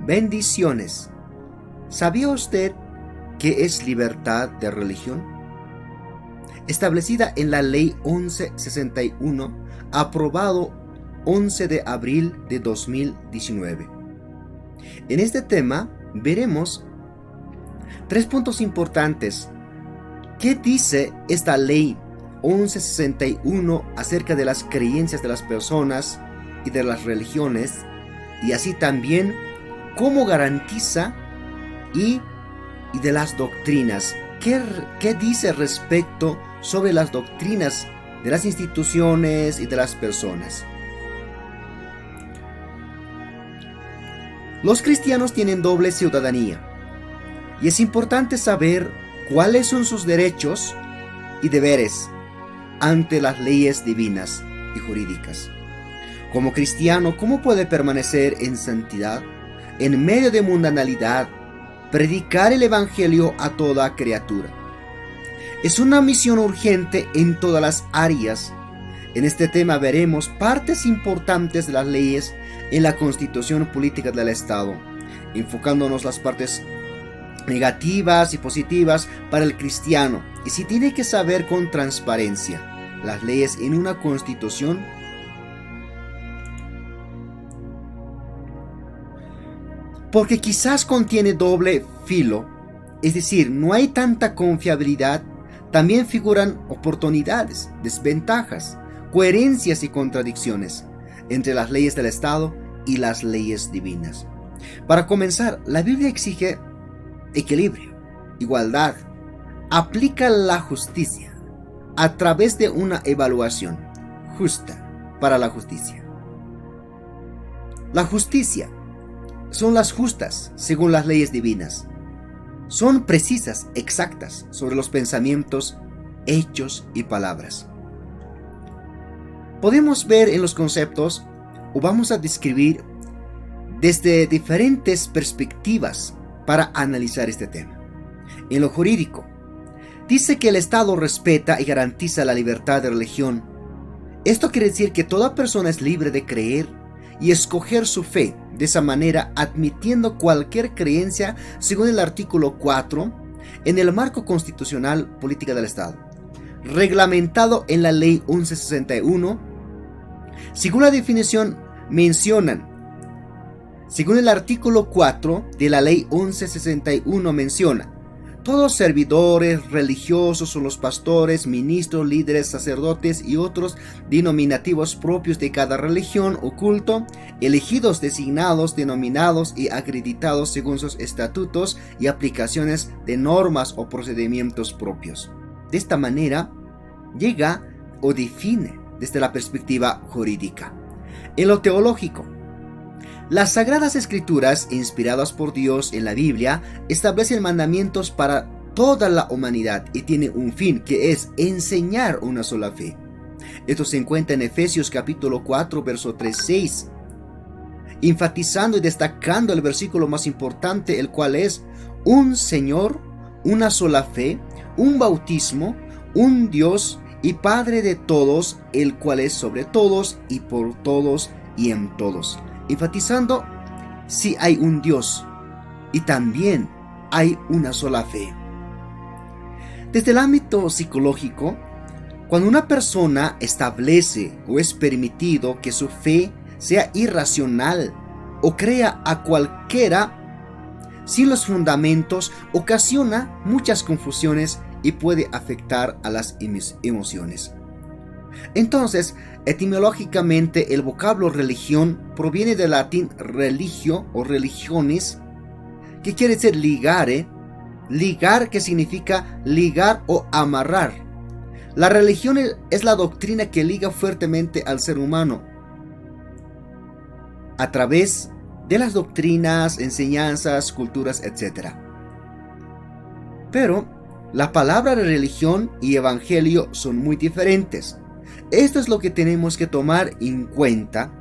Bendiciones. ¿Sabía usted qué es libertad de religión? Establecida en la Ley 1161, aprobado 11 de abril de 2019. En este tema veremos 3 puntos importantes. ¿Qué dice esta Ley 1161 acerca de las creencias de las personas y de las religiones? Y así también, ¿cómo garantiza y de las doctrinas? ¿Qué dice respecto sobre las doctrinas de las instituciones y de las personas? Los cristianos tienen doble ciudadanía y es importante saber cuáles son sus derechos y deberes ante las leyes divinas y jurídicas. Como cristiano, ¿cómo puede permanecer en santidad en medio de mundanalidad, predicar el evangelio a toda criatura? Es una misión urgente en todas las áreas. En este tema veremos partes importantes de las leyes en la constitución política del Estado, enfocándonos las partes negativas y positivas para el cristiano, y si tiene que saber con transparencia las leyes en una constitución. Porque quizás contiene doble filo, es decir, no hay tanta confiabilidad. También figuran oportunidades, desventajas, coherencias y contradicciones entre las leyes del Estado y las leyes divinas. Para comenzar, la Biblia exige equilibrio, igualdad, aplica la justicia a través de una evaluación justa para la justicia. La justicia son las justas según las leyes divinas. Son precisas, exactas sobre los pensamientos, hechos y palabras. Podemos ver en los conceptos o vamos a describir desde diferentes perspectivas para analizar este tema. En lo jurídico, dice que el Estado respeta y garantiza la libertad de religión. Esto quiere decir que toda persona es libre de creer y escoger su fe, de esa manera admitiendo cualquier creencia según el artículo 4 en el marco constitucional política del Estado, reglamentado en la Ley 1161. Según la definición según el artículo 4 de la Ley 1161 menciona: todos servidores religiosos son los pastores, ministros, líderes, sacerdotes y otros denominativos propios de cada religión o culto, elegidos, designados, denominados y acreditados según sus estatutos y aplicaciones de normas o procedimientos propios. De esta manera, llega o define desde la perspectiva jurídica. En lo teológico, las Sagradas Escrituras, inspiradas por Dios en la Biblia, establecen mandamientos para toda la humanidad y tienen un fin, que es enseñar una sola fe. Esto se encuentra en Efesios capítulo 4, verso 3-6, enfatizando y destacando el versículo más importante, el cual es: un Señor, una sola fe, un bautismo, un Dios y Padre de todos, el cual es sobre todos y por todos y en todos. Enfatizando si hay un Dios y también hay una sola fe. Desde el ámbito psicológico, cuando una persona establece o es permitido que su fe sea irracional o crea a cualquiera sin los fundamentos, ocasiona muchas confusiones y puede afectar a las emociones. Entonces, etimológicamente, el vocablo religión proviene del latín religio o religiones, que quiere decir ligare, ligar, que significa ligar o amarrar. La religión es la doctrina que liga fuertemente al ser humano a través de las doctrinas, enseñanzas, culturas, etc. Pero la palabra de religión y evangelio son muy diferentes. Esto es lo que tenemos que tomar en cuenta,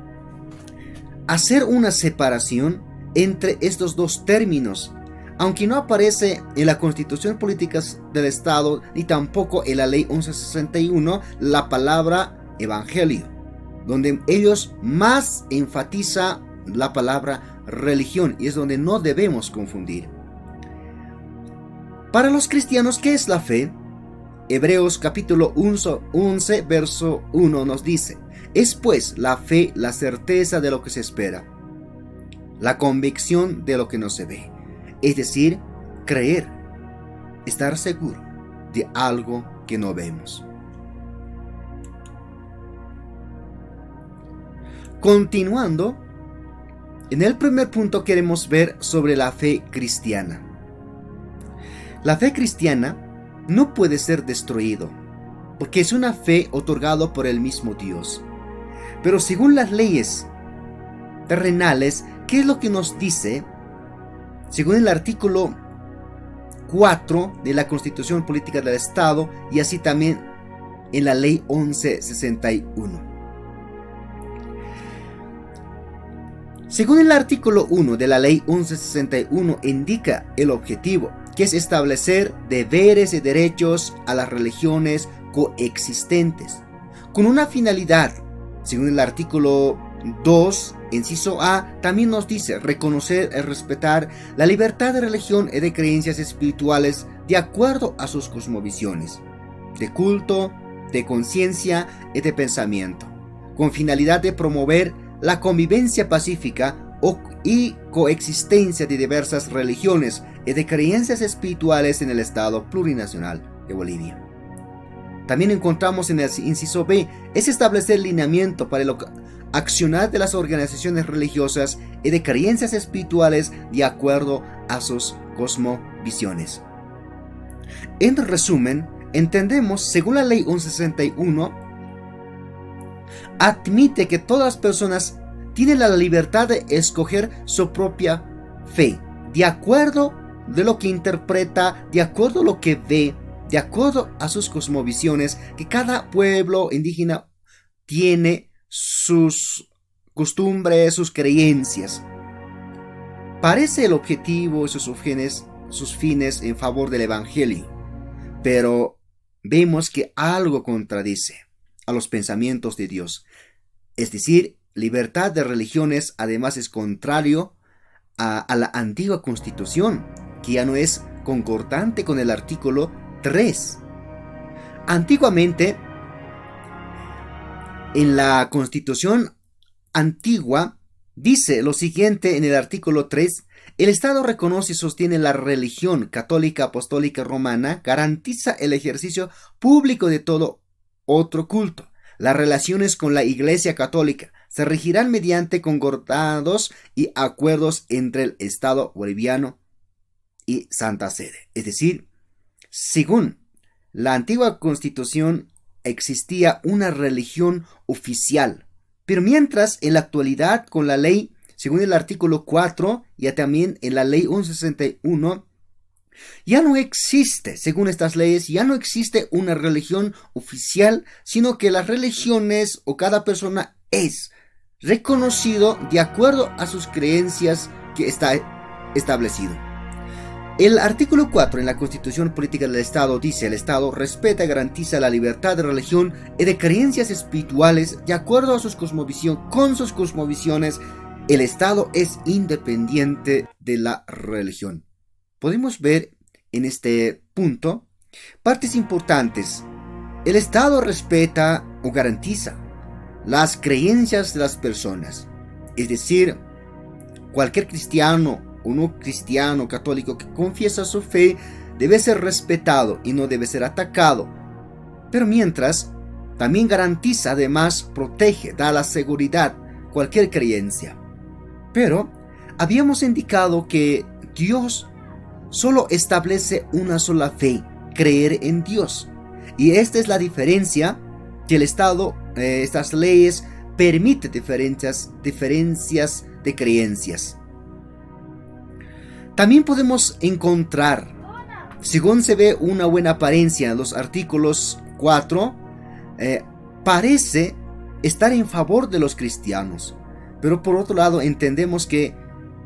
hacer una separación entre estos dos términos, aunque no aparece en la Constitución Política del Estado ni tampoco en la Ley 1161 la palabra evangelio, donde ellos más enfatiza la palabra religión, y es donde no debemos confundir. Para los cristianos, ¿qué es la fe? Hebreos capítulo 11, verso 1 nos dice: es pues la fe la certeza de lo que se espera, la convicción de lo que no se ve. Es decir, creer, estar seguro de algo que no vemos. Continuando, en el primer punto queremos ver sobre la fe cristiana. La fe cristiana no puede ser destruido, porque es una fe otorgada por el mismo Dios. Pero según las leyes terrenales, ¿qué es lo que nos dice? Según el artículo 4 de la Constitución Política del Estado, y así también en la Ley 1161. Según el artículo 1 de la Ley 1161 indica el objetivo, que es establecer deberes y derechos a las religiones coexistentes, con una finalidad. Según el artículo 2, inciso A, también nos dice reconocer y respetar la libertad de religión y de creencias espirituales de acuerdo a sus cosmovisiones, de culto, de conciencia y de pensamiento, con finalidad de promover la convivencia pacífica y coexistencia de diversas religiones y de creencias espirituales en el Estado plurinacional de Bolivia. También encontramos en el inciso B, es establecer lineamiento para el accionar de las organizaciones religiosas y de creencias espirituales de acuerdo a sus cosmovisiones. En resumen, entendemos, según la Ley 1161, admite que todas las personas tienen la libertad de escoger su propia fe, de acuerdo de lo que interpreta, de acuerdo a lo que ve, de acuerdo a sus cosmovisiones, que cada pueblo indígena tiene sus costumbres, sus creencias. Parece el objetivo y sus fines en favor del Evangelio, pero vemos que algo contradice a los pensamientos de Dios. Es decir, libertad de religiones además es contrario a la antigua Constitución, que ya no es concordante con el artículo 3. Antiguamente, en la Constitución antigua, dice lo siguiente en el artículo 3: el Estado reconoce y sostiene la religión católica apostólica romana, garantiza el ejercicio público de todo otro culto. Las relaciones con la Iglesia Católica se regirán mediante concordados y acuerdos entre el Estado boliviano y Santa Sede. Es decir, según la antigua Constitución existía una religión oficial, pero mientras en la actualidad con la ley, según el artículo 4 y también en la Ley 1161, ya no existe, según estas leyes, ya no existe una religión oficial, sino que las religiones o cada persona es reconocido de acuerdo a sus creencias que está establecido. El artículo 4 en la Constitución Política del Estado dice: el Estado respeta y garantiza la libertad de religión y de creencias espirituales de acuerdo a sus cosmovisiones. Con sus cosmovisiones, el Estado es independiente de la religión. Podemos ver en este punto partes importantes. El Estado respeta o garantiza las creencias de las personas. Es decir, cualquier cristiano o no cristiano católico que confiesa su fe debe ser respetado y no debe ser atacado. Pero mientras, también garantiza, además, protege, da la seguridad cualquier creencia. Pero habíamos indicado que Dios solo establece una sola fe, creer en Dios. Y esta es la diferencia que el Estado, estas leyes, permite diferencias de creencias. También podemos encontrar, según se ve una buena apariencia en los artículos 4, parece estar en favor de los cristianos. Pero por otro lado entendemos que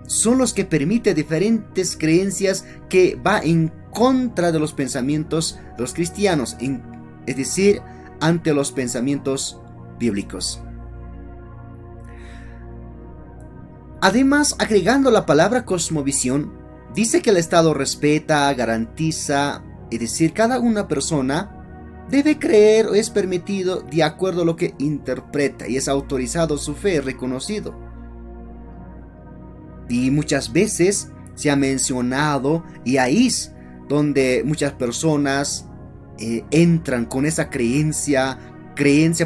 son los que permiten diferentes creencias que va en contra de los pensamientos de los cristianos, es decir, ante los pensamientos bíblicos. Además, agregando la palabra cosmovisión, dice que el Estado respeta, garantiza, es decir, cada una persona debe creer o es permitido de acuerdo a lo que interpreta y es autorizado su fe, reconocido. Y muchas veces se ha mencionado, y ahí es donde muchas personas entran con esa creencia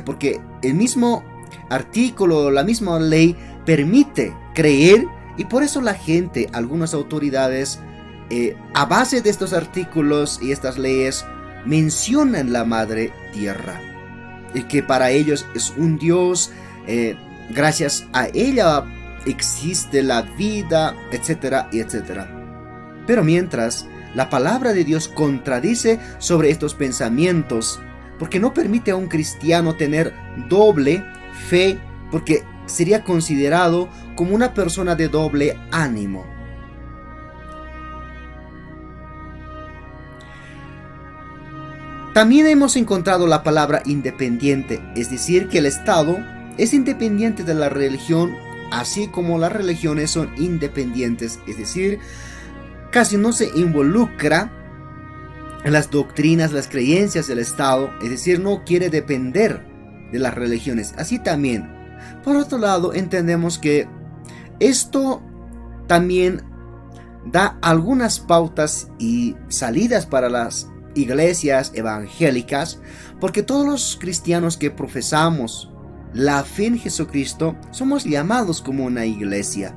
porque el mismo artículo, la misma ley permite creer, y por eso la gente, algunas autoridades, a base de estos artículos y estas leyes, mencionan la madre tierra, y que para ellos es un Dios, gracias a ella existe la vida, etcétera y etcétera. Pero mientras, la palabra de Dios contradice sobre estos pensamientos, porque no permite a un cristiano tener doble fe, porque sería considerado como una persona de doble ánimo. También hemos encontrado la palabra independiente, es decir, que el Estado es independiente de la religión, así como las religiones son independientes, es decir, casi no se involucra en las doctrinas, las creencias del Estado, es decir, no quiere depender de las religiones. Así también, por otro lado, entendemos que esto también da algunas pautas y salidas para las iglesias evangélicas, porque todos los cristianos que profesamos la fe en Jesucristo somos llamados como una iglesia.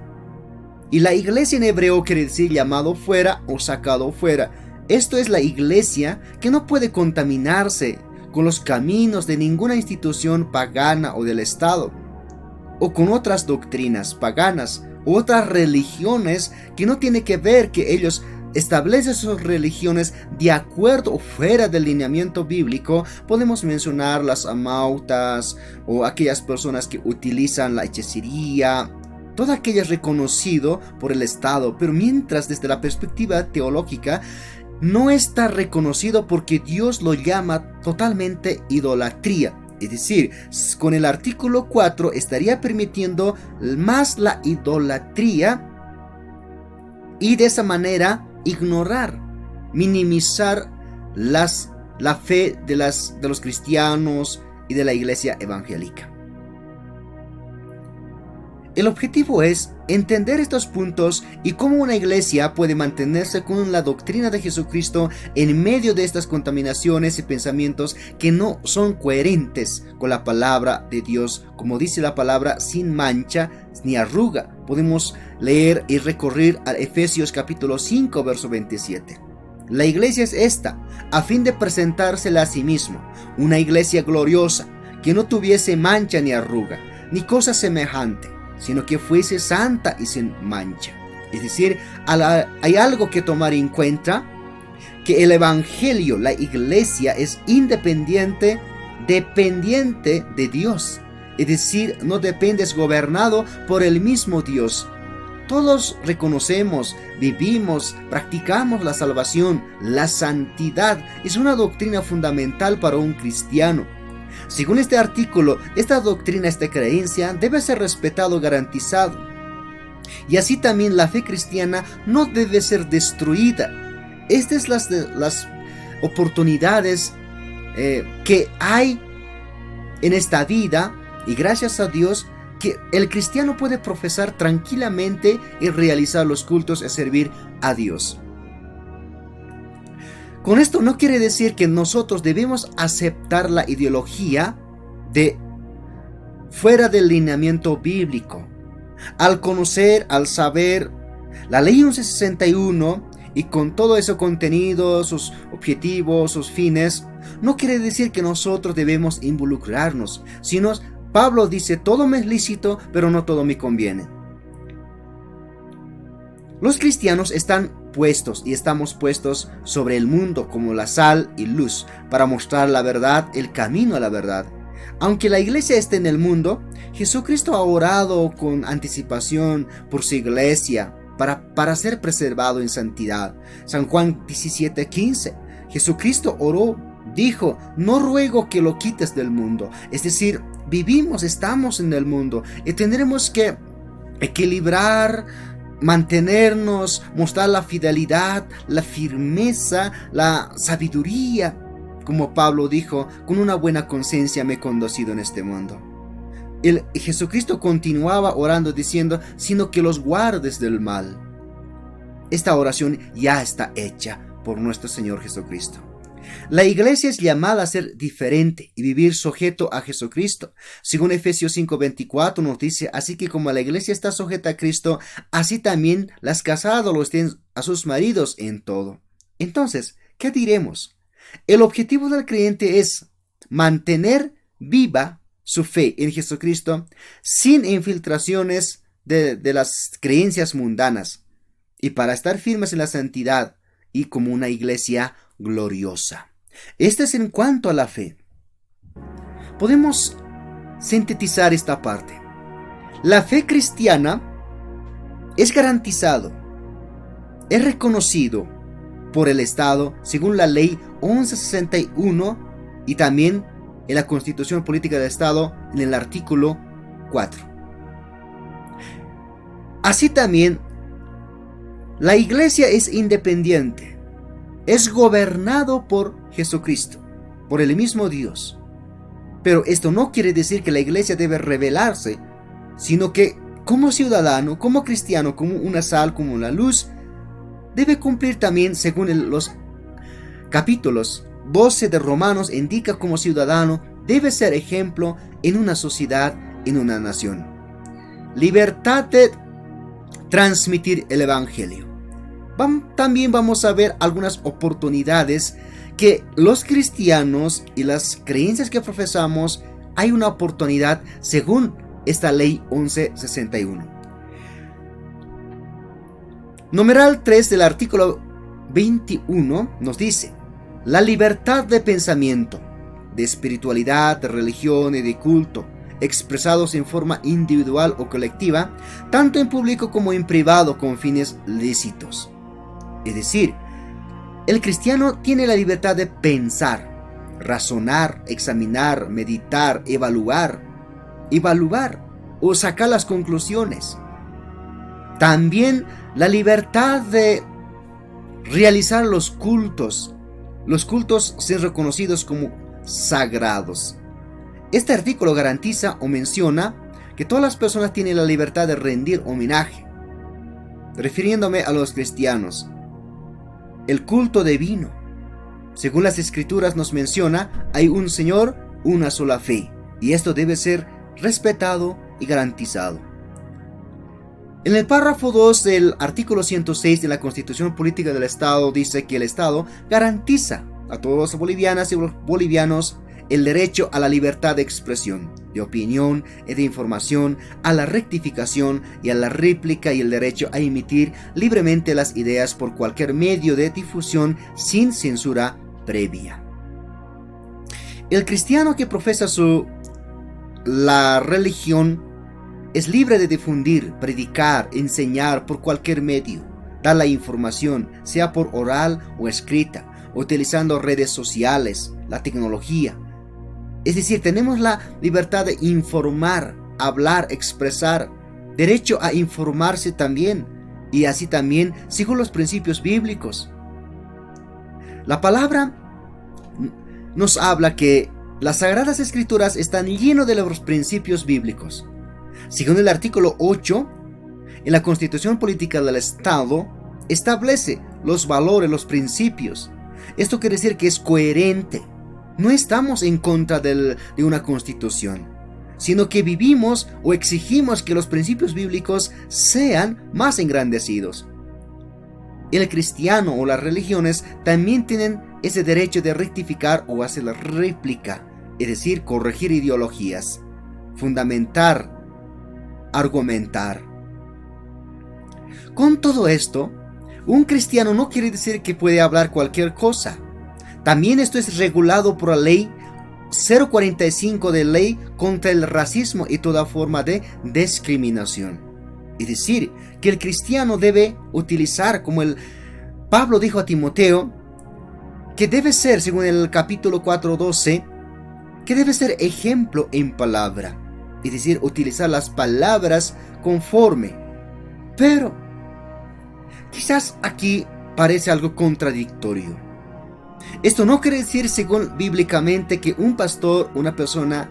Y la iglesia en hebreo quiere decir llamado fuera o sacado fuera. Esto es la iglesia que no puede contaminarse con los caminos de ninguna institución pagana o del Estado, o con otras doctrinas paganas u otras religiones que no tiene que ver, que ellos establecen sus religiones de acuerdo o fuera del lineamiento bíblico. Podemos mencionar las amautas o aquellas personas que utilizan la hechicería, todo aquello es reconocido por el Estado, pero mientras desde la perspectiva teológica no está reconocido, porque Dios lo llama totalmente idolatría. Es decir, con el artículo 4 estaría permitiendo más la idolatría, y de esa manera ignorar, minimizar la fe de los cristianos y de la iglesia evangélica. El objetivo es entender estos puntos y cómo una iglesia puede mantenerse con la doctrina de Jesucristo en medio de estas contaminaciones y pensamientos que no son coherentes con la palabra de Dios, como dice la palabra, sin mancha ni arruga. Podemos leer y recorrer a Efesios capítulo 5, verso 27. La iglesia es esta, a fin de presentársela a sí mismo, una iglesia gloriosa, que no tuviese mancha ni arruga, ni cosa semejante, sino que fuese santa y sin mancha. Es decir, hay algo que tomar en cuenta, que el evangelio, la iglesia, es independiente, dependiente de Dios. Es decir, no depende, es gobernado por el mismo Dios. Todos reconocemos, vivimos, practicamos la salvación. La santidad es una doctrina fundamental para un cristiano. Según este artículo, esta doctrina, esta creencia debe ser respetado, garantizado. Y así también la fe cristiana no debe ser destruida. Estas son las oportunidades que hay en esta vida, y gracias a Dios que el cristiano puede profesar tranquilamente y realizar los cultos y servir a Dios. Con esto no quiere decir que nosotros debemos aceptar la ideología de fuera del lineamiento bíblico. Al conocer, al saber la ley 1161 y con todo ese contenido, sus objetivos, sus fines, no quiere decir que nosotros debemos involucrarnos, sino Pablo dice: todo me es lícito, pero no todo me conviene. Los cristianos están puestos y estamos puestos sobre el mundo como la sal y luz para mostrar la verdad, el camino a la verdad. Aunque la iglesia esté en el mundo, Jesucristo ha orado con anticipación por su iglesia para ser preservado en santidad. San Juan 17:15. Jesucristo oró, dijo: no ruego que lo quites del mundo. Es decir, vivimos, estamos en el mundo y tendremos que equilibrar, mantenernos, mostrar la fidelidad, la firmeza, la sabiduría. Como Pablo dijo, con una buena conciencia me he conducido en este mundo. Jesucristo continuaba orando diciendo, sino que los guardes del mal. Esta oración ya está hecha por nuestro Señor Jesucristo. La iglesia es llamada a ser diferente y vivir sujeto a Jesucristo. Según Efesios 5:24 nos dice, así que como la iglesia está sujeta a Cristo, así también las casadas lo estén a sus maridos en todo. Entonces, ¿qué diremos? El objetivo del creyente es mantener viva su fe en Jesucristo sin infiltraciones de las creencias mundanas y para estar firmes en la santidad y como una iglesia gloriosa. Esto es en cuanto a la fe. Podemos sintetizar esta parte. La fe cristiana es garantizado, es reconocido por el Estado según la ley 1161 y también en la Constitución Política del Estado en el artículo 4. Así también, la iglesia es independiente, es gobernado por Jesucristo, por el mismo Dios. Pero esto no quiere decir que la iglesia debe rebelarse, sino que como ciudadano, como cristiano, como una sal, como una luz, debe cumplir también según los capítulos 12 de Romanos indica como ciudadano debe ser ejemplo en una sociedad, en una nación. Libertad de transmitir el evangelio. También vamos a ver algunas oportunidades que los cristianos y las creencias que profesamos hay una oportunidad según esta ley 1161. Numeral 3 del artículo 21 nos dice: la libertad de pensamiento, de espiritualidad, de religión y de culto, expresados en forma individual o colectiva, tanto en público como en privado con fines lícitos. Es decir, el cristiano tiene la libertad de pensar, razonar, examinar, meditar, evaluar o sacar las conclusiones. También la libertad de realizar los cultos ser reconocidos como sagrados. Este artículo garantiza o menciona que todas las personas tienen la libertad de rendir homenaje. Refiriéndome a los cristianos, el culto divino, según las escrituras nos menciona, hay un Señor, una sola fe, y esto debe ser respetado y garantizado. En el párrafo 2 del artículo 106 de la Constitución Política del Estado dice que el Estado garantiza a todos los bolivianas y los bolivianos el derecho a la libertad de expresión, de opinión y de información, a la rectificación y a la réplica y el derecho a emitir libremente las ideas por cualquier medio de difusión sin censura previa. El cristiano que profesa la religión es libre de difundir, predicar, enseñar por cualquier medio, dar la información, sea por oral o escrita, utilizando redes sociales, la tecnología. Es decir, tenemos la libertad de informar, hablar, expresar, derecho a informarse también, y así también según los principios bíblicos. La palabra nos habla que las Sagradas Escrituras están llenas de los principios bíblicos. Según el artículo 8, en la Constitución Política del Estado, establece los valores, los principios. Esto quiere decir que es coherente. No estamos en contra de una constitución, sino que vivimos o exigimos que los principios bíblicos sean más engrandecidos. El cristiano o las religiones también tienen ese derecho de rectificar o hacer la réplica, es decir, corregir ideologías, fundamentar, argumentar. Con todo esto, un cristiano no quiere decir que puede hablar cualquier cosa. También esto es regulado por la ley 045 de ley contra el racismo y toda forma de discriminación. Es decir, que el cristiano debe utilizar, como Pablo dijo a Timoteo, que debe ser, según el capítulo 4:12, que debe ser ejemplo en palabra. es decir, utilizar las palabras conforme. Pero quizás aquí parece algo contradictorio. Esto no quiere decir, según bíblicamente, que un pastor, una persona,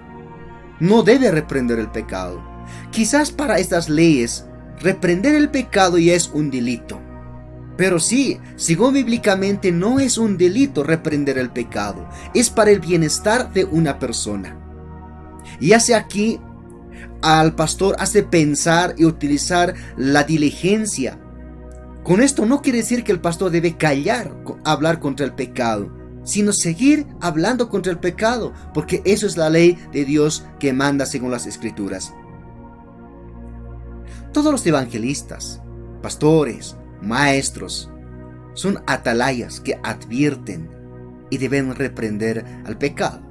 no debe reprender el pecado. Quizás para estas leyes, reprender el pecado ya es un delito. Pero sí, según bíblicamente, no es un delito reprender el pecado. Es para el bienestar de una persona. Y hace aquí al pastor hace pensar y utilizar la diligencia. Con esto no quiere decir que el pastor debe callar, hablar contra el pecado, sino seguir hablando contra el pecado, porque eso es la ley de Dios que manda según las Escrituras. Todos los evangelistas, pastores, maestros, son atalayas que advierten y deben reprender al pecado.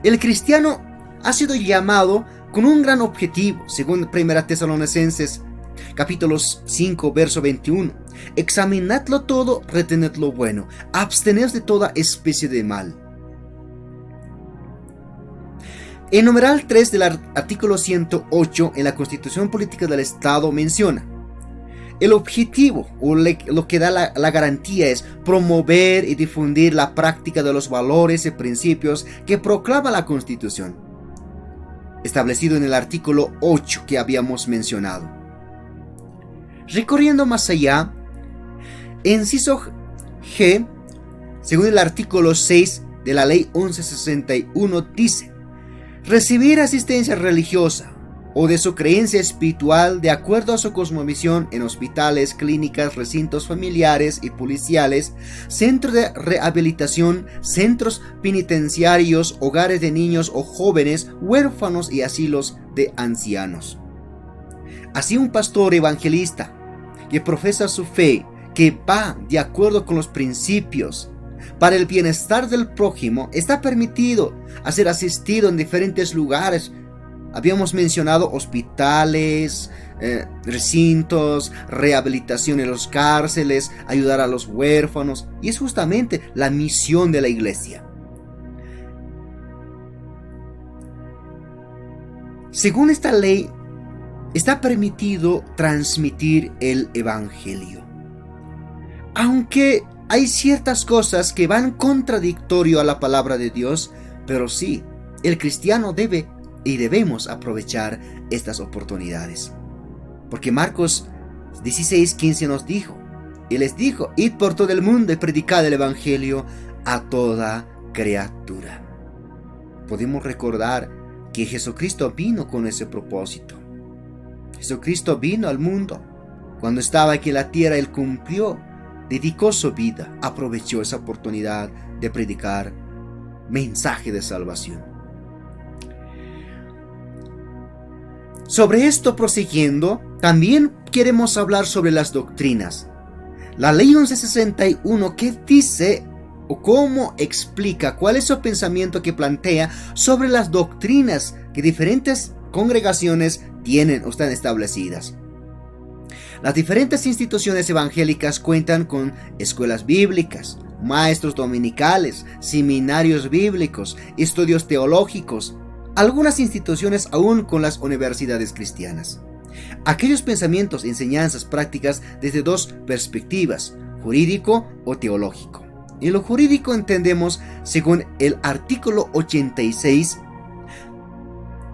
El cristiano ha sido llamado con un gran objetivo, según 1 Tesalonicenses capítulo 5, verso 21. Examinadlo todo, retened lo bueno, absteneos de toda especie de mal. En numeral 3 del artículo 108 en la Constitución Política del Estado menciona: el objetivo o lo que da la garantía es promover y difundir la práctica de los valores y principios que proclama la Constitución, establecido en el artículo 8 que habíamos mencionado. Recorriendo más allá, inciso G, según el artículo 6 de la Ley 1161, dice: recibir asistencia religiosa o de su creencia espiritual de acuerdo a su cosmovisión en hospitales, clínicas, recintos familiares y policiales, centros de rehabilitación, centros penitenciarios, hogares de niños o jóvenes, huérfanos y asilos de ancianos. Así, un pastor evangelista que profesa su fe, que va de acuerdo con los principios para el bienestar del prójimo, está permitido a ser asistido en diferentes lugares. Habíamos mencionado hospitales, recintos, rehabilitación en las cárceles, ayudar a los huérfanos, y es justamente la misión de la iglesia. Según esta ley, está permitido transmitir el evangelio. Aunque hay ciertas cosas que van contradictorio a la palabra de Dios, pero sí, el cristiano debe y debemos aprovechar estas oportunidades. Porque Marcos 16:15 nos dijo, y les dijo: id por todo el mundo y predicad el evangelio a toda criatura. Podemos recordar que Jesucristo vino con ese propósito. Jesucristo vino al mundo. Cuando estaba aquí en la tierra, Él cumplió, dedicó su vida, aprovechó esa oportunidad de predicar mensaje de salvación. Sobre esto, prosiguiendo, también queremos hablar sobre las doctrinas. La Ley 1161, ¿qué dice o cómo explica, cuál es su pensamiento que plantea sobre las doctrinas que diferentes congregaciones tienen o están establecidas? Las diferentes instituciones evangélicas cuentan con escuelas bíblicas, maestros dominicales, seminarios bíblicos, estudios teológicos, algunas instituciones aún con las universidades cristianas. Aquellos pensamientos, enseñanzas, prácticas desde dos perspectivas, jurídico o teológico. En lo jurídico entendemos, según el artículo 86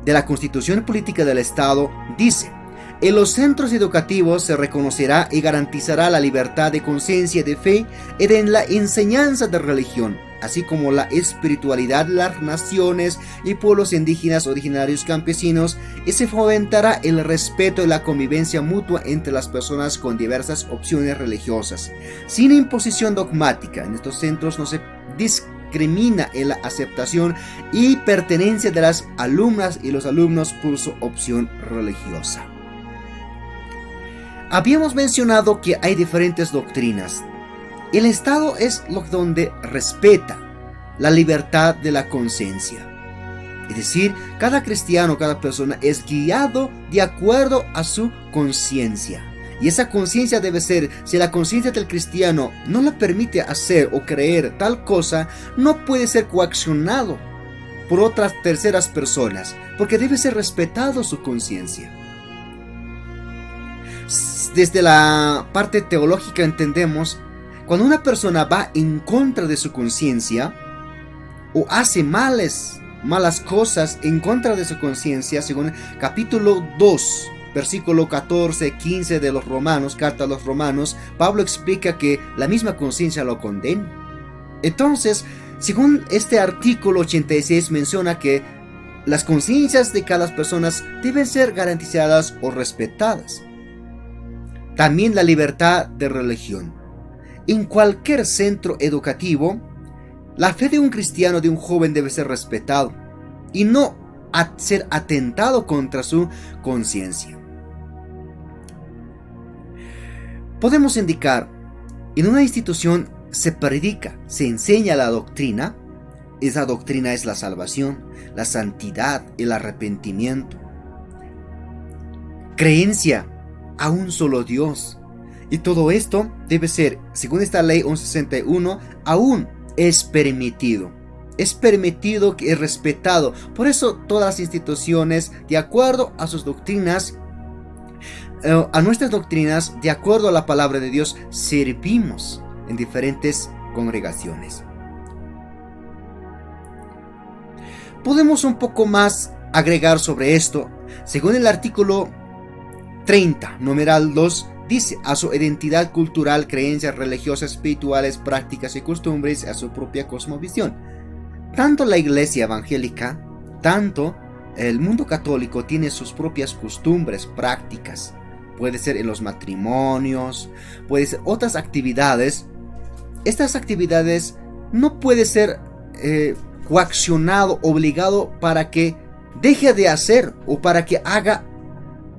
de la Constitución Política del Estado, dice: en los centros educativos se reconocerá y garantizará la libertad de conciencia, de fe y de la enseñanza de religión, así como la espiritualidad de las naciones y pueblos indígenas, originarios, campesinos, y se fomentará el respeto y la convivencia mutua entre las personas con diversas opciones religiosas, sin imposición dogmática. En estos centros no se discrimina en la aceptación y pertenencia de las alumnas y los alumnos por su opción religiosa. Habíamos mencionado que hay diferentes doctrinas. El Estado es lo donde respeta la libertad de la conciencia. Es decir, cada cristiano, cada persona es guiado de acuerdo a su conciencia. Y esa conciencia debe ser, si la conciencia del cristiano no le permite hacer o creer tal cosa, no puede ser coaccionado por otras terceras personas, porque debe ser respetado su conciencia. Desde la parte teológica entendemos, cuando una persona va en contra de su conciencia o hace malas cosas en contra de su conciencia, según capítulo 2, versículo 14, 15 de los Romanos, carta a los Romanos, Pablo explica que la misma conciencia lo condena. Entonces, según este artículo 86 menciona que las conciencias de cada persona deben ser garantizadas o respetadas. También la libertad de religión. En cualquier centro educativo, la fe de un cristiano, de un joven, debe ser respetado y no ser atentado contra su conciencia. Podemos indicar, en una institución se predica, se enseña la doctrina. Esa doctrina es la salvación, la santidad, el arrepentimiento, creencia a un solo Dios. Y todo esto debe ser, según esta ley 1161, aún es permitido. Es permitido, que es respetado. Por eso todas las instituciones, de acuerdo a sus doctrinas, a nuestras doctrinas, de acuerdo a la palabra de Dios, servimos en diferentes congregaciones. Podemos un poco más agregar sobre esto. Según el artículo 30, numeral 2, dice: a su identidad cultural, creencias religiosas, espirituales, prácticas y costumbres, a su propia cosmovisión. Tanto la iglesia evangélica, tanto el mundo católico tiene sus propias costumbres, prácticas. Puede ser en los matrimonios, puede ser otras actividades. Estas actividades no puede ser coaccionado, obligado para que deje de hacer o para que haga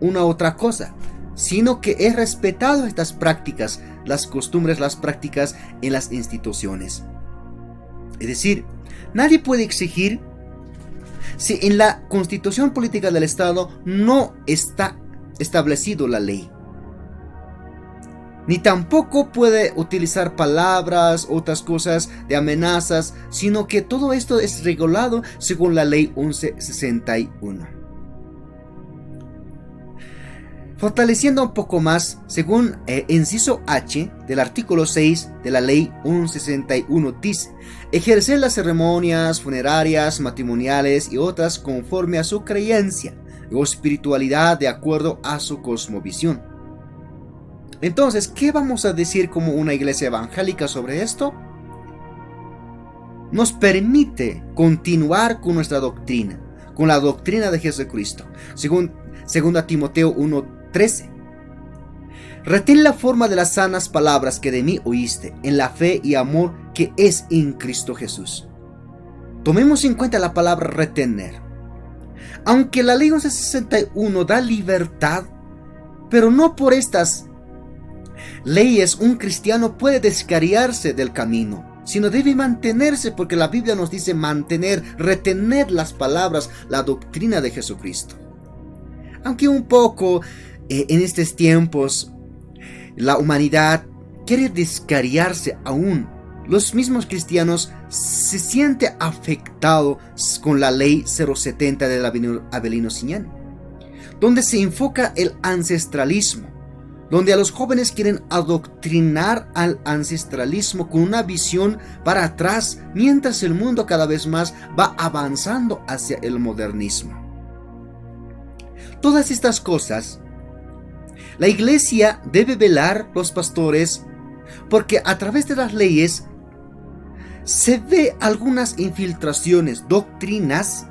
una otra cosa, sino que es respetado estas prácticas, las costumbres, las prácticas en las instituciones. Es decir, nadie puede exigir, si en la Constitución Política del Estado no está establecido la ley, ni tampoco puede utilizar palabras, otras cosas de amenazas, sino que todo esto es regulado según la ley 1161. Fortaleciendo un poco más, según inciso H del artículo 6 de la ley 1161, dice: ejercer las ceremonias funerarias, matrimoniales y otras conforme a su creencia o espiritualidad, de acuerdo a su cosmovisión. Entonces, ¿qué vamos a decir como una iglesia evangélica sobre esto? Nos permite continuar con nuestra doctrina, con la doctrina de Jesucristo. Según 2 Timoteo 1:13. Retén la forma de las sanas palabras que de mí oíste, en la fe y amor que es en Cristo Jesús. Tomemos en cuenta la palabra retener. Aunque la ley 1161 da libertad, pero no por estas leyes un cristiano puede descarriarse del camino, sino debe mantenerse, porque la Biblia nos dice mantener, retener las palabras, la doctrina de Jesucristo. Aunque un poco en estos tiempos la humanidad quiere descarriarse aún, los mismos cristianos se sienten afectados con la ley 070 del Avelino Siñani, donde se enfoca el ancestralismo, donde a los jóvenes quieren adoctrinar al ancestralismo con una visión para atrás, mientras el mundo cada vez más va avanzando hacia el modernismo. Todas estas cosas, la iglesia debe velar, los pastores, porque a través de las leyes se ve algunas infiltraciones, doctrinas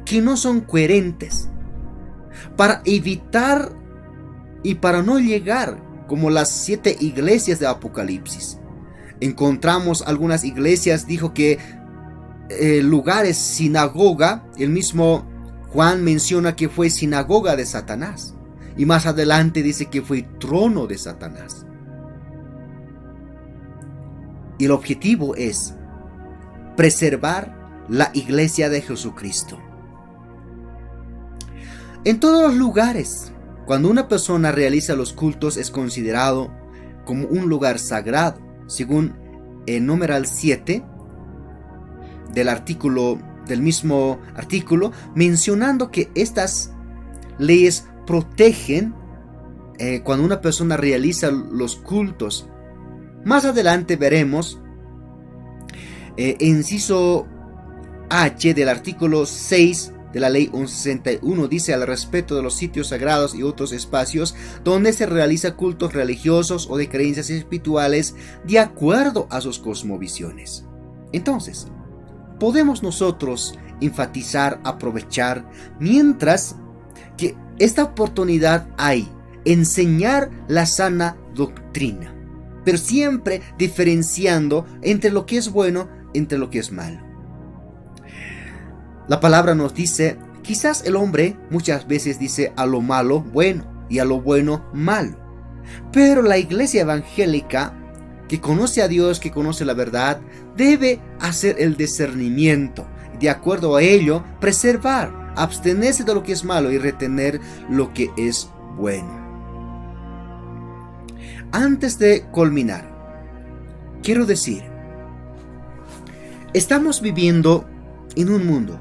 que no son coherentes, para evitar y para no llegar como las 7 iglesias de Apocalipsis. Encontramos algunas iglesias, dijo que lugares sinagoga, el mismo Juan menciona que fue sinagoga de Satanás, y más adelante dice que fue trono de Satanás. Y el objetivo es preservar la iglesia de Jesucristo. En todos los lugares, cuando una persona realiza los cultos, es considerado como un lugar sagrado, según el numeral 7 del del mismo artículo, mencionando que estas leyes protegen cuando una persona realiza los cultos. Más adelante veremos, inciso H del artículo 6 de la ley 1161 dice al respecto de los sitios sagrados y otros espacios donde se realiza cultos religiosos o de creencias espirituales de acuerdo a sus cosmovisiones. Entonces, podemos nosotros enfatizar, aprovechar, mientras que esta oportunidad hay, enseñar la sana doctrina, pero siempre diferenciando entre lo que es bueno, entre lo que es malo. La palabra nos dice, quizás el hombre muchas veces dice a lo malo bueno y a lo bueno malo, pero la iglesia evangélica, que conoce a Dios, que conoce la verdad, debe hacer el discernimiento, de acuerdo a ello, preservar, abstenerse de lo que es malo y retener lo que es bueno. Antes de culminar, quiero decir, estamos viviendo en un mundo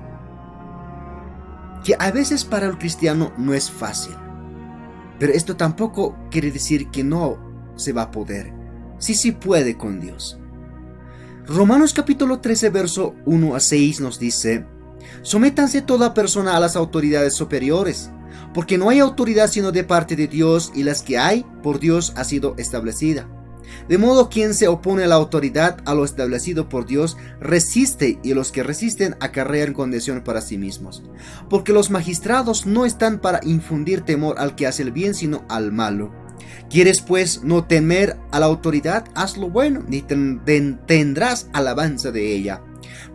que a veces para el cristiano no es fácil, pero esto tampoco quiere decir que no se va a poder. Sí puede con Dios. Romanos capítulo 13 verso 1 a 6 nos dice: sométanse toda persona a las autoridades superiores, porque no hay autoridad sino de parte de Dios, y las que hay por Dios ha sido establecida. De modo quien se opone a la autoridad, a lo establecido por Dios, resiste, y los que resisten acarrean condenación para sí mismos. Porque los magistrados no están para infundir temor al que hace el bien, sino al malo. ¿Quieres pues no temer a la autoridad? Haz lo bueno, ni tendrás alabanza de ella.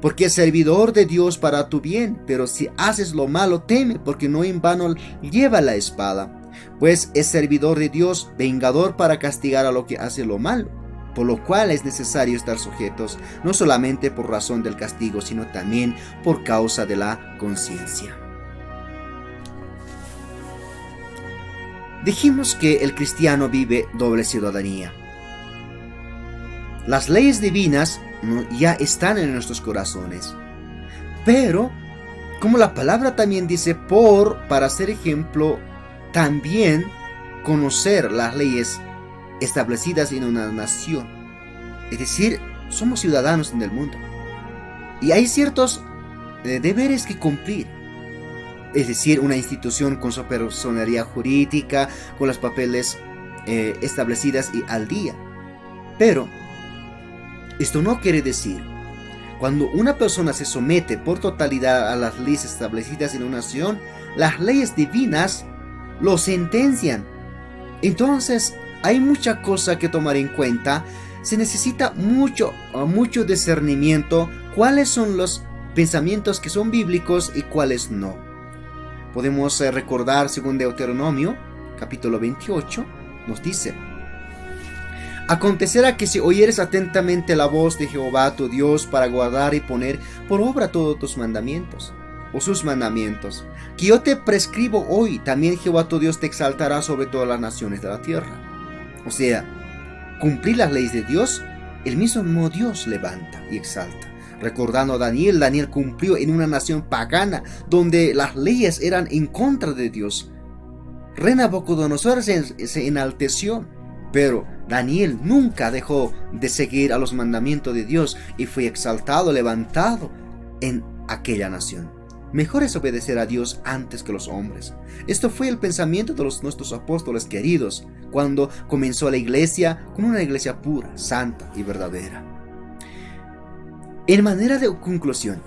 Porque es servidor de Dios para tu bien, pero si haces lo malo, teme, porque no en vano lleva la espada. Pues es servidor de Dios, vengador para castigar a lo que hace lo malo, por lo cual es necesario estar sujetos, no solamente por razón del castigo, sino también por causa de la conciencia. Dijimos que el cristiano vive doble ciudadanía. Las leyes divinas ya están en nuestros corazones, pero, como la palabra también dice, para ser ejemplo, también conocer las leyes establecidas en una nación. Es decir, somos ciudadanos en el mundo y hay ciertos deberes que cumplir. Es decir, una institución con su personería jurídica, con los papeles establecidas y al día. Pero esto no quiere decir, cuando una persona se somete por totalidad a las leyes establecidas en una nación, las leyes divinas lo sentencian. Entonces hay mucha cosa que tomar en cuenta. Se necesita mucho discernimiento, cuáles son los pensamientos que son bíblicos y cuáles no. Podemos recordar, según Deuteronomio capítulo 28, nos dice: acontecerá que si oyeres atentamente la voz de Jehová tu Dios para guardar y poner por obra todos tus mandamientos, o sus mandamientos, que yo te prescribo hoy, también Jehová tu Dios te exaltará sobre todas las naciones de la tierra. O sea, cumplir las leyes de Dios, el mismo Dios levanta y exalta. Recordando a Daniel cumplió en una nación pagana, donde las leyes eran en contra de Dios. Rey Nabucodonosor se enalteció, pero Daniel nunca dejó de seguir a los mandamientos de Dios y fue exaltado, levantado en aquella nación. Mejor es obedecer a Dios antes que los hombres. Esto fue el pensamiento de nuestros apóstoles queridos cuando comenzó la iglesia, con una iglesia pura, santa y verdadera. En manera de conclusión,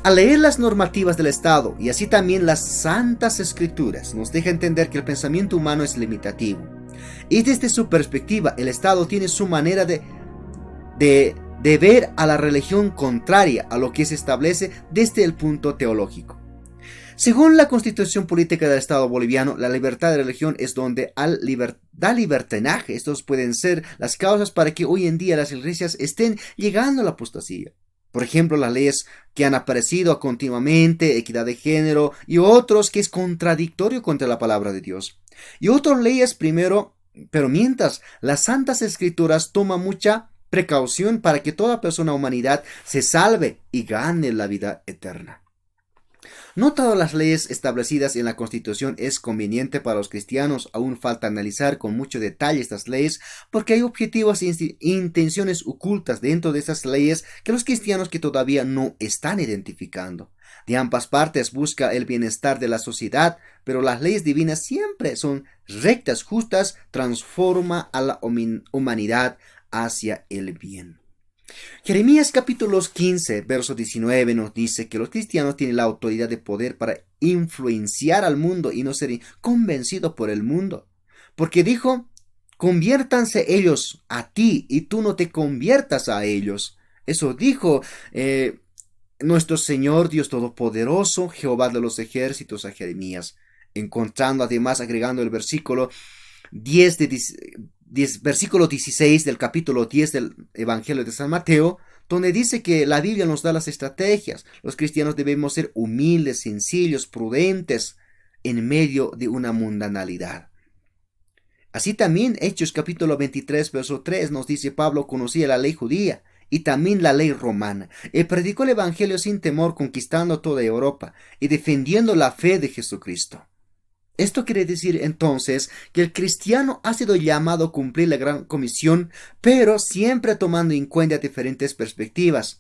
al leer las normativas del Estado y así también las santas escrituras, nos deja entender que el pensamiento humano es limitativo. Y desde su perspectiva, el Estado tiene su manera de ver a la religión contraria a lo que se establece desde el punto teológico. Según la Constitución Política del Estado boliviano, la libertad de religión es donde da libertinaje. Estos pueden ser las causas para que hoy en día las iglesias estén llegando a la apostasía. Por ejemplo, las leyes que han aparecido continuamente, equidad de género y otros que es contradictorio contra la palabra de Dios. Y otras leyes primero, pero mientras las santas escrituras toman mucha precaución para que toda persona o humanidad se salve y gane la vida eterna. No todas las leyes establecidas en la Constitución es conveniente para los cristianos. Aún falta analizar con mucho detalle estas leyes porque hay objetivos e intenciones ocultas dentro de estas leyes que los cristianos que todavía no están identificando. De ambas partes busca el bienestar de la sociedad, pero las leyes divinas siempre son rectas, justas, transforma a la humanidad hacia el bien. Jeremías capítulo 15, verso 19 nos dice que los cristianos tienen la autoridad de poder para influenciar al mundo y no ser convencidos por el mundo. Porque dijo, conviértanse ellos a ti y tú no te conviertas a ellos. Eso dijo nuestro Señor Dios Todopoderoso, Jehová de los ejércitos, a Jeremías. Encontrando además, agregando el versículo 10, versículo 16 del capítulo 10 del Evangelio de San Mateo, donde dice que la Biblia nos da las estrategias. Los cristianos debemos ser humildes, sencillos, prudentes en medio de una mundanalidad. Así también Hechos capítulo 23 verso 3 nos dice Pablo conocía la ley judía y también la ley romana, y predicó el Evangelio sin temor, conquistando toda Europa y defendiendo la fe de Jesucristo. Esto quiere decir entonces que el cristiano ha sido llamado a cumplir la gran comisión, pero siempre tomando en cuenta diferentes perspectivas.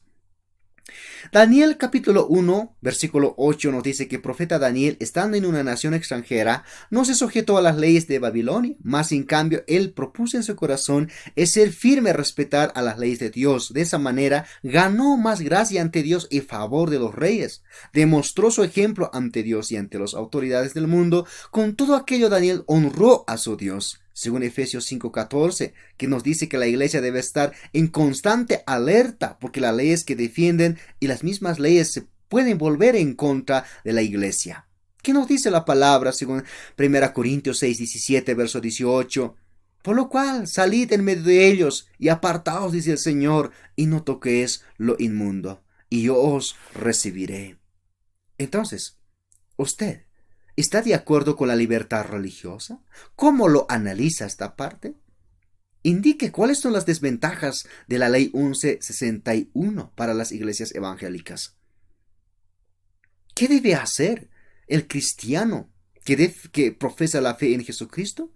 Daniel capítulo 1, versículo 8 nos dice que el profeta Daniel, estando en una nación extranjera, no se sujetó a las leyes de Babilonia, mas en cambio él propuso en su corazón es ser firme a respetar a las leyes de Dios. De esa manera ganó más gracia ante Dios y favor de los reyes. Demostró su ejemplo ante Dios y ante las autoridades del mundo. Con todo aquello Daniel honró a su Dios. Según Efesios 5:14, que nos dice que la iglesia debe estar en constante alerta, porque las leyes que defienden y las mismas leyes se pueden volver en contra de la iglesia. ¿Qué nos dice la palabra según 1 Corintios 6:17, verso 18? Por lo cual, salid en medio de ellos y apartaos, dice el Señor, y no toquéis lo inmundo, y yo os recibiré. Entonces, usted ¿está de acuerdo con la libertad religiosa? ¿Cómo lo analiza esta parte? Indique cuáles son las desventajas de la ley 1161 para las iglesias evangélicas. ¿Qué debe hacer el cristiano que profesa la fe en Jesucristo?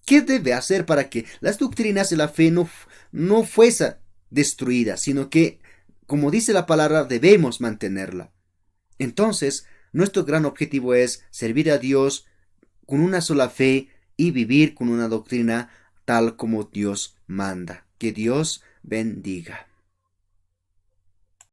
¿Qué debe hacer para que las doctrinas de la fe no fuesen destruidas, sino que, como dice la palabra, debemos mantenerla? Entonces, nuestro gran objetivo es servir a Dios con una sola fe y vivir con una doctrina tal como Dios manda. Que Dios bendiga.